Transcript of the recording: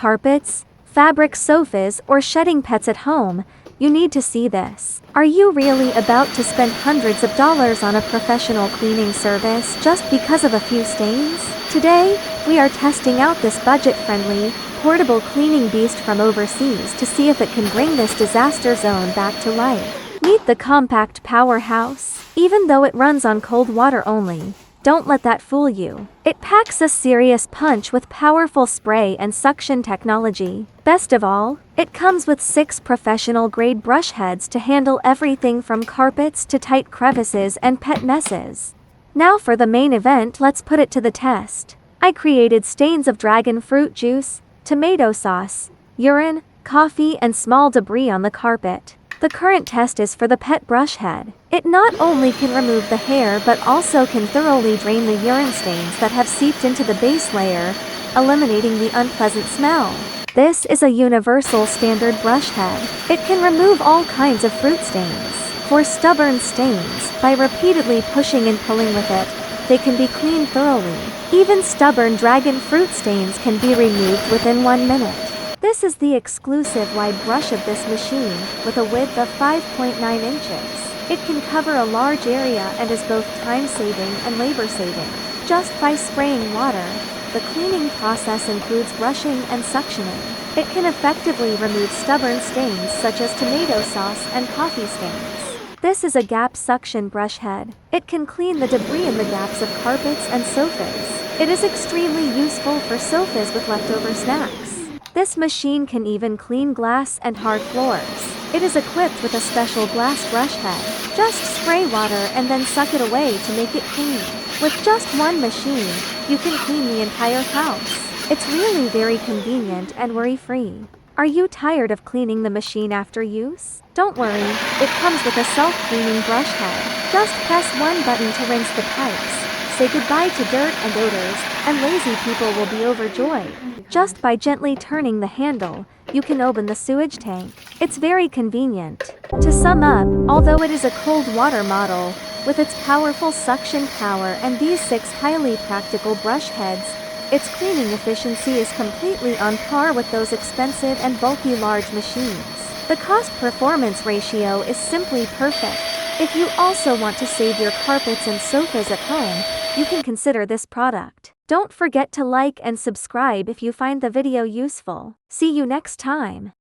carpets, fabric sofas, or shedding pets at home, you need to see this. Are you really about to spend hundreds of dollars on a professional cleaning service just because of a few stains? Today, we are testing out this budget-friendly, portable cleaning beast from overseas to see if it can bring this disaster zone back to life. Meet the compact powerhouse. Even though it runs on cold water only, don't let that fool you. It packs a serious punch with powerful spray and suction technology. Best of all, it comes with 6 professional-grade brush heads to handle everything from carpets to tight crevices and pet messes. Now for the main event, let's put it to the test. I created stains of dragon fruit juice, tomato sauce, urine, coffee, and small debris on the carpet. The current test is for the pet brush head. It not only can remove the hair but also can thoroughly drain the urine stains that have seeped into the base layer, eliminating the unpleasant smell. This is a universal standard brush head. It can remove all kinds of fruit stains. For stubborn stains, by repeatedly pushing and pulling with it, they can be cleaned thoroughly. Even stubborn dragon fruit stains can be removed within 1 minute. This is the exclusive wide brush of this machine, with a width of 5.9 inches. It can cover a large area and is both time-saving and labor-saving. Just by spraying water, the cleaning process includes brushing and suctioning. It can effectively remove stubborn stains such as tomato sauce and coffee stains. This is a gap suction brush head. It can clean the debris in the gaps of carpets and sofas. It is extremely useful for sofas with leftover snacks. This machine can even clean glass and hard floors. It is equipped with a special glass brush head. Just spray water and then suck it away to make it clean. With just one machine, you can clean the entire house. It's really very convenient and worry-free. Are you tired of cleaning the machine after use? Don't worry, it comes with a self-cleaning brush head. Just press one button to rinse the pipes. Say goodbye to dirt and odors, and lazy people will be overjoyed. Just by gently turning the handle, you can open the sewage tank. It's very convenient. To sum up, although it is a cold water model, with its powerful suction power and these 6 highly practical brush heads, its cleaning efficiency is completely on par with those expensive and bulky large machines. The cost-performance ratio is simply perfect. If you also want to save your carpets and sofas at home, you can consider this product. Don't forget to like and subscribe if you find the video useful. See you next time.